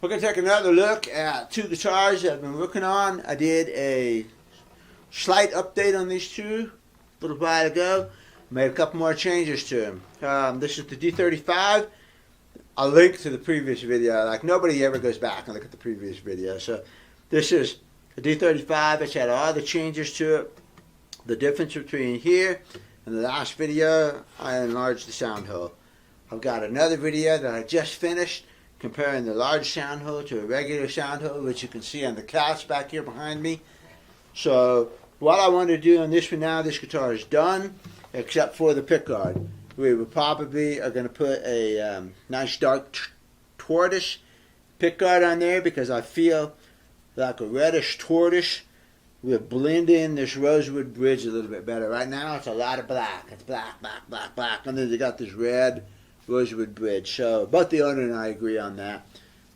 We're going to take another look at two guitars that I've been working on. I did a slight update on these two a little while ago. Made a couple more changes to them. This is the D35. I'll link to the previous video. Like, nobody ever goes back and look at the previous video. So this is the D35. It's had all the changes to it. The difference between here and the last video, I enlarged the sound hole. I've got another video that I just finished comparing the large sound hole to a regular sound hole, which you can see on the couch back here behind me. So what I want to do on this one now, this guitar is done, except for the pickguard. We will probably are going to put a nice dark tortoise pickguard on there because I feel like a reddish tortoise will blend in this rosewood bridge a little bit better. Right now it's a lot of black. It's black, black, black, black, and then you got this red rosewood bridge. So both the owner and I agree on that.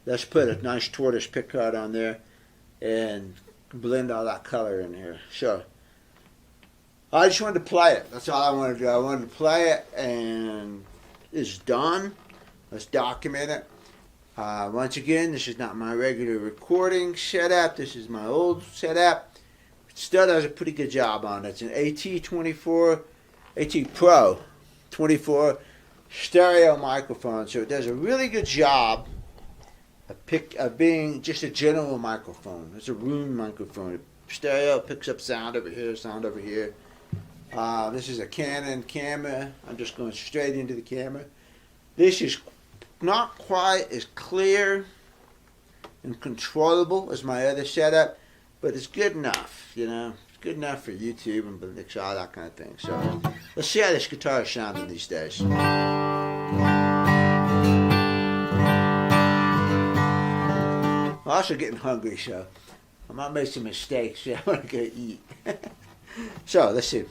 Let's put a nice tortoise pickguard on there and blend all that color in here. So I just wanted to play it. That's all I wanted to do. I wanted to play it, and it's done. Let's document it. Once again, this is not my regular recording setup. This is my old setup. It still does a pretty good job on it. It's an AT Pro 24 stereo microphone, so it does a really good job of being just a general microphone. It's a room microphone. Stereo picks up sound over here, sound over here. This is a Canon camera. I'm just going straight into the camera. This is not quite as clear and controllable as my other setup, but it's good enough, you know. It's good enough for YouTube and all that kind of thing. So let's see how this guitar is sounding these days. I'm also getting hungry, so I might make some mistakes. So I want to go eat. So let's see.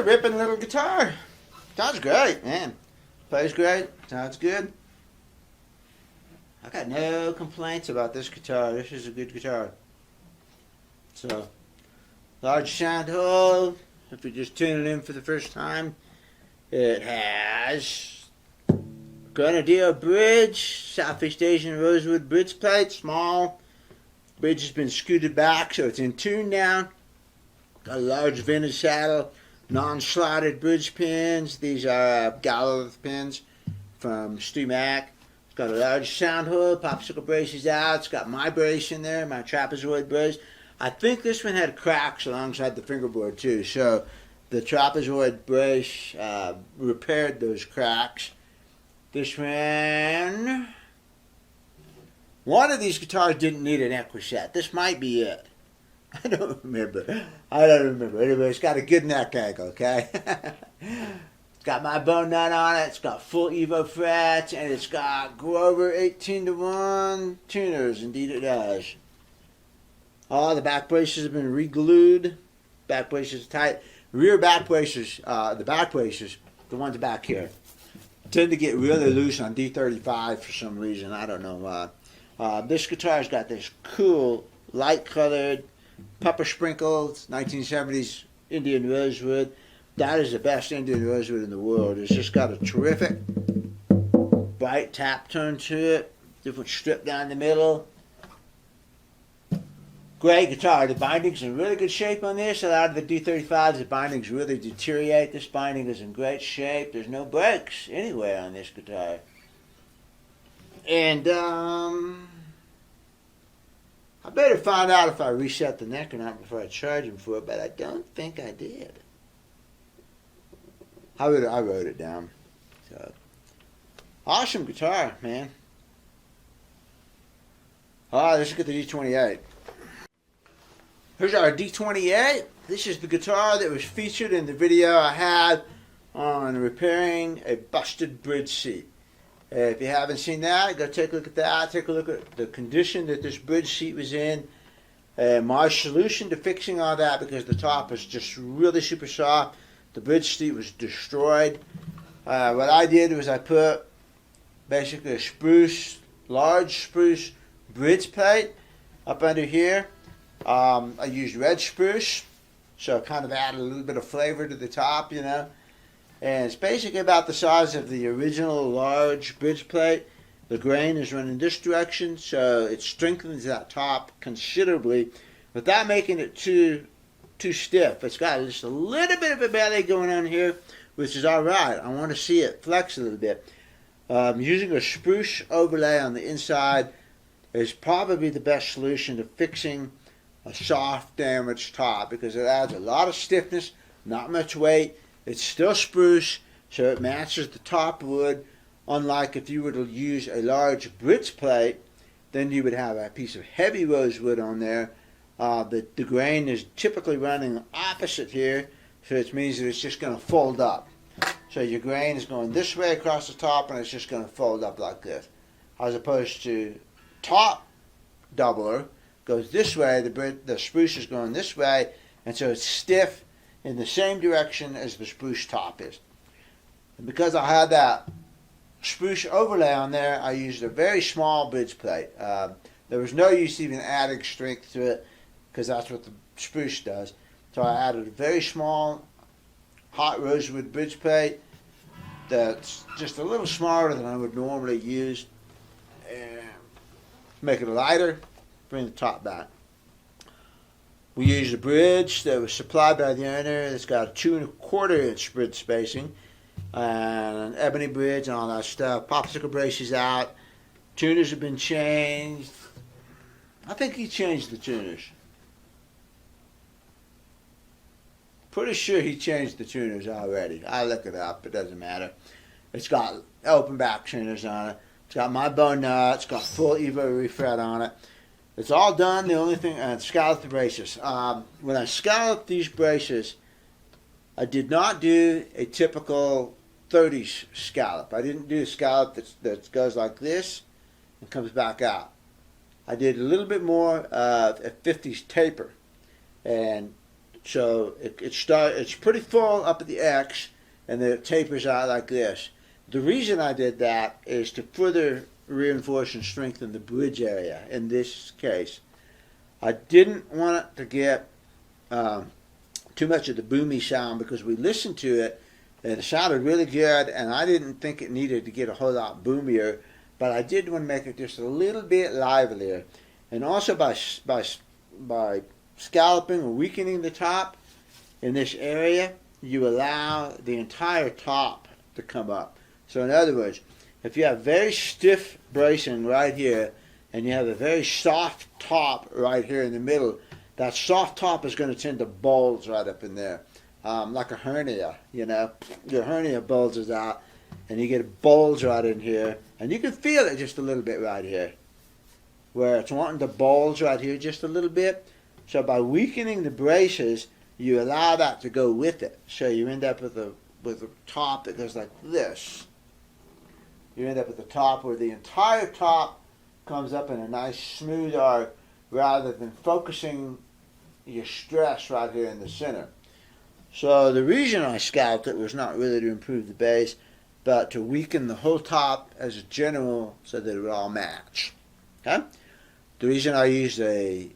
ripping little guitar. Sounds great, man. Plays great. Sounds good. I got no complaints about this guitar. This is a good guitar. So, large sound hole. If you're just tuning in for the first time, it has Grenadier bridge, Southeast Asian rosewood bridge plate, small. Bridge has been scooted back, so it's in tune now. Got a large vintage saddle, non-slotted bridge pins. These are Gallows pins from Stu Mac. It's got a large sound hole, popsicle braces out. It's got my brace in there, my trapezoid brace. I think this one had cracks alongside the fingerboard too, so the trapezoid brace repaired those cracks. This one of these guitars didn't need an Equiset. This might be it. I don't remember. Anyway, it's got a good neck angle, okay? It's got my bone nut on it. It's got full Evo frets, and it's got Grover 18-to-1 tuners. Indeed it does. All the back braces have been re-glued. Back braces tight. Rear back braces, the back braces, the ones back here, tend to get really loose on D35 for some reason. I don't know why. This guitar's got this cool, light-colored, pepper sprinkled 1970s Indian rosewood. That is the best Indian rosewood in the world. It's just got a terrific bright tap tone to it. Different strip down the middle. Great guitar. The binding's in really good shape on this. A lot of the D35s, the bindings really deteriorate. This binding is in great shape. There's no breaks anywhere on this guitar. And I better find out if I reset the neck or not before I charge him for it, but I don't think I did. I wrote it down. So, awesome guitar, man. Let's look at the D28. Here's our D28. This is the guitar that was featured in the video I had on repairing a busted bridge seat. If you haven't seen that, go take a look at that. Take a look at the condition that this bridge seat was in. My solution to fixing all that, because the top is just really super soft, the bridge seat was destroyed. What I did was I put basically a large spruce bridge plate up under here. I used red spruce, so it kind of added a little bit of flavor to the top, you know. And it's basically about the size of the original large bridge plate. The grain is running this direction, so it strengthens that top considerably without making it too stiff. It's got just a little bit of a belly going on here, which is alright. I want to see it flex a little bit. Using a spruce overlay on the inside is probably the best solution to fixing a soft, damaged top, because it adds a lot of stiffness, not much weight. It's still spruce, so it matches the top wood. Unlike if you were to use a large bridge plate, then you would have a piece of heavy rosewood on there. The grain is typically running opposite here, so it means that it's just going to fold up. So your grain is going this way across the top, and it's just going to fold up like this. As opposed to top doubler goes this way, the spruce is going this way, and so it's stiff in the same direction as the spruce top is. And because I had that spruce overlay on there, I used a very small bridge plate. There was no use even adding strength to it, because that's what the spruce does. So I added a very small hot rosewood bridge plate that's just a little smaller than I would normally use, and make it lighter, bring the top back. We used a bridge that was supplied by the owner. It's got a 2 1/4 inch bridge spacing and an ebony bridge and all that stuff. Popsicle braces out. Tuners have been changed. I think he changed the tuners. Pretty sure he changed the tuners already. I'll look it up. It doesn't matter. It's got open back tuners on it. It's got my bone nut. It's got full Evo refret on it. It's all done. The only thing, and scalloped the braces. When I scalloped these braces, I did not do a typical 30s scallop. I didn't do a scallop that goes like this and comes back out. I did a little bit more of a 50s taper. And So it's pretty full up at the X, and then it tapers out like this. The reason I did that is to further reinforce and strengthen the bridge area in this case. I didn't want it to get too much of the boomy sound because we listened to it and it sounded really good, and I didn't think it needed to get a whole lot boomier, but I did want to make it just a little bit livelier. And also by scalloping or weakening the top in this area, you allow the entire top to come up. So in other words, if you have very stiff bracing right here and you have a very soft top right here in the middle, that soft top is going to tend to bulge right up in there, like a hernia. You know, your hernia bulges out and you get a bulge right in here, and you can feel it just a little bit right here where it's wanting to bulge right here just a little bit. So by weakening the braces, you allow that to go with it. So you end up with a top that goes like this. You end up with the top where the entire top comes up in a nice smooth arc rather than focusing your stress right here in the center. So the reason I scalped it was not really to improve the base, but to weaken the whole top as a general so that it would all match. Okay? The reason I used a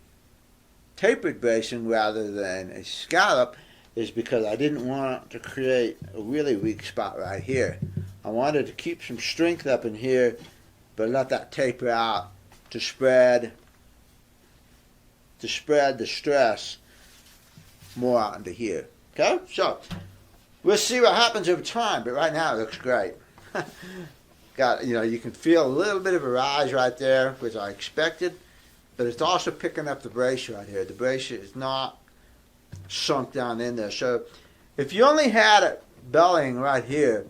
tapered bracing rather than a scallop is because I didn't want to create a really weak spot right here. I wanted to keep some strength up in here, but let that taper out to spread the stress more out into here. Okay? So we'll see what happens over time, but right now it looks great. You can feel a little bit of a rise right there, which I expected, but it's also picking up the brace right here. The brace is not sunk down in there. So if you only had it bellying right here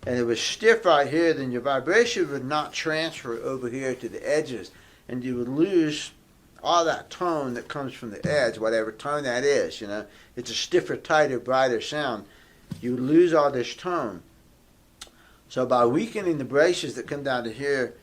and it was stiff right here, then your vibration would not transfer over here to the edges, and you would lose all that tone that comes from the edge, whatever tone that is. You know, it's a stiffer, tighter, brighter sound. You would lose all this tone. So by weakening the braces that come down to here,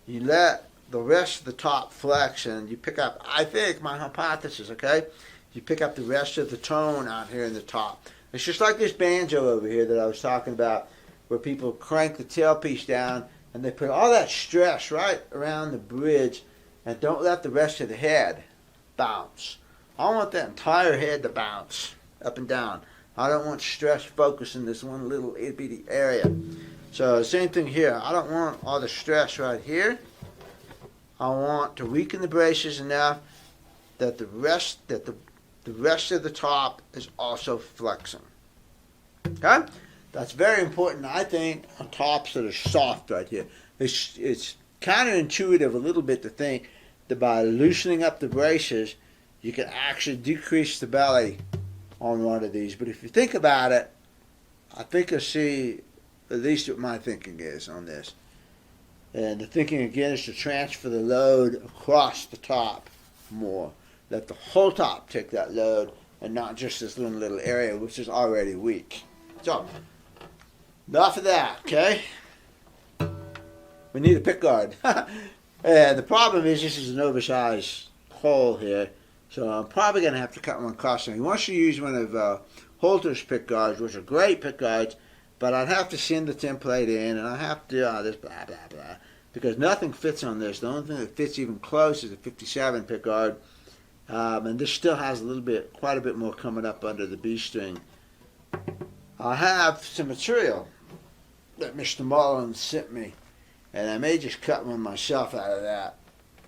you let the rest of the top flex, and you pick up, I think, my hypothesis, okay? You pick up the rest of the tone out here in the top. It's just like this banjo over here that I was talking about, where people crank the tailpiece down and they put all that stress right around the bridge and don't let the rest of the head bounce. I want that entire head to bounce up and down. I don't want stress focused in this one little itty-bitty area. So same thing here. I don't want all the stress right here. I want to weaken the braces enough that the rest of the top is also flexing. Okay? That's very important, I think, on tops that are soft right here. It's counterintuitive a little bit to think that by loosening up the braces, you can actually decrease the belly on one of these. But if you think about it, I think you'll see at least what my thinking is on this. And the thinking again is to transfer the load across the top more. Let the whole top take that load and not just this little area which is already weak. So, enough of that, okay? We need a pickguard. And the problem is this is an oversized hole here, so I'm probably going to have to cut one custom. He wants to use one of Holter's pickguards, which are great pickguards, but I'd have to send the template in, and I have to do all this blah, blah, blah, because nothing fits on this. The only thing that fits even close is a 57 pickguard, and this still has quite a bit more coming up under the B string. I have some material that Mr. Mullen sent me, and I may just cut one myself out of that.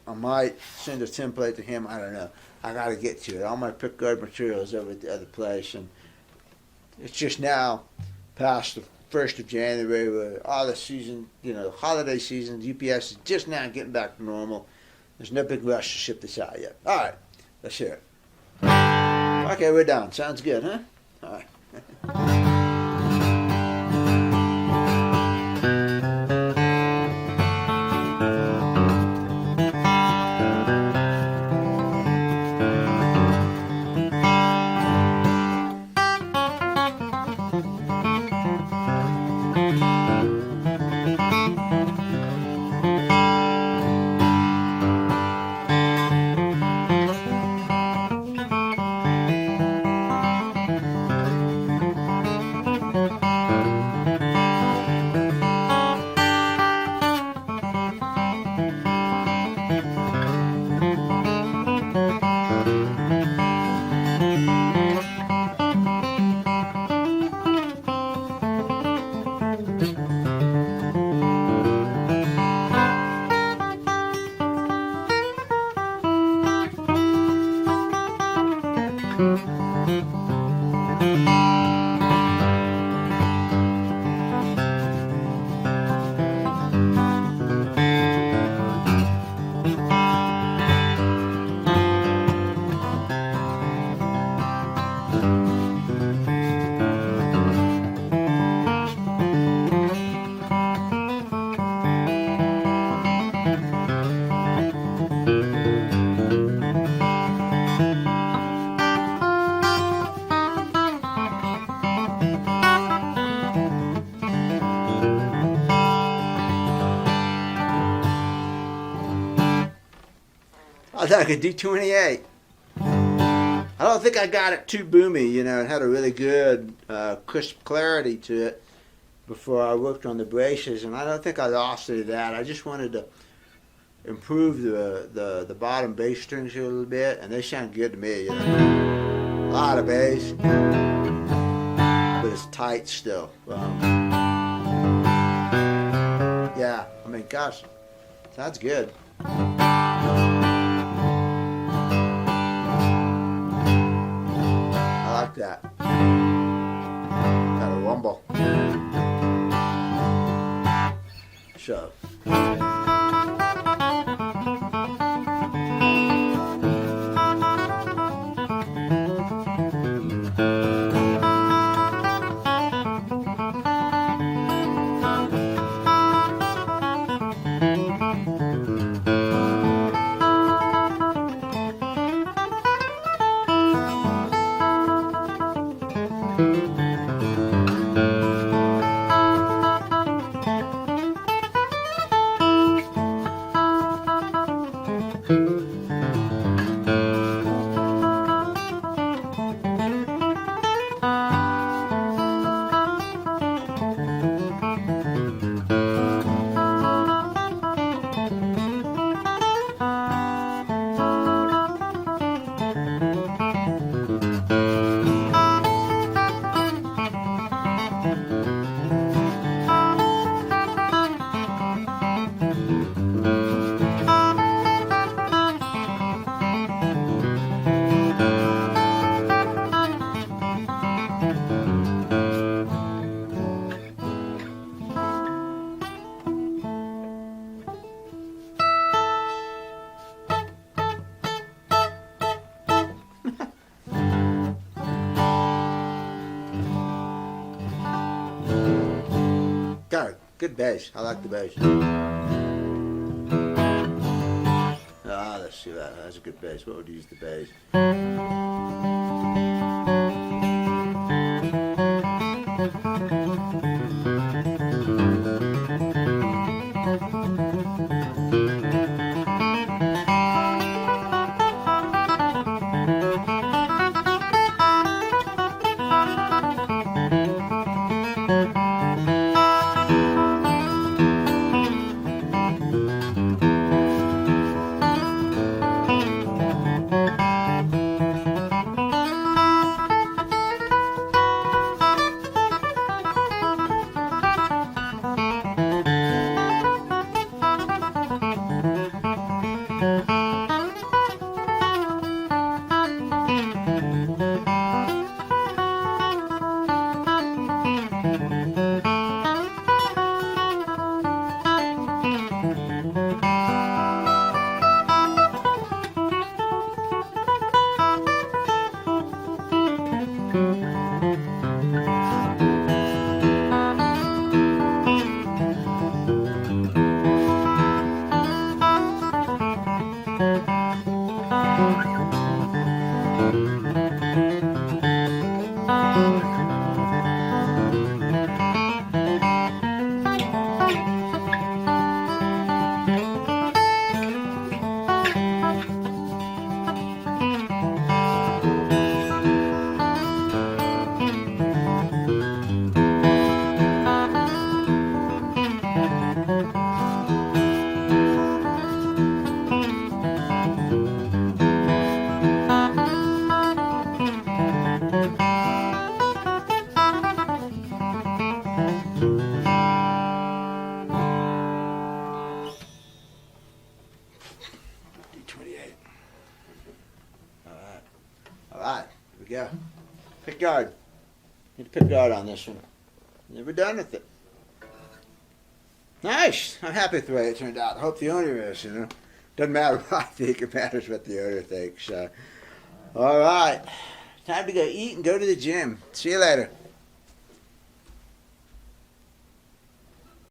I might send a template to him. I don't know. I got to get to it. All my pickguard material is over at the other place, and it's just now past the 1st of January, where all the season, holiday season, UPS is just now getting back to normal. There's no big rush to ship this out yet. All right, let's hear it. Okay, we're done. Sounds good, huh? All right. I like a D28. I don't think I got it too boomy, you know. It had a really good crisp clarity to it before I worked on the braces, and I don't think I lost any of that. I just wanted to improve the bottom bass strings here a little bit, and they sound good to me, you know. A lot of bass, but it's tight still. Yeah, I mean, gosh, sounds good. I like that. Got a rumble. So. Got it. Good bass. I like the bass. Let's see that. That's a good bass. What would you use the bass? Alright, here we go. Pickguard. Need a pickguard on this one. Never done with it. Nice! I'm happy with the way it turned out. I hope the owner is, you know. Doesn't matter what I think, it matters what the owner thinks. Alright. Time to go eat and go to the gym. See you later.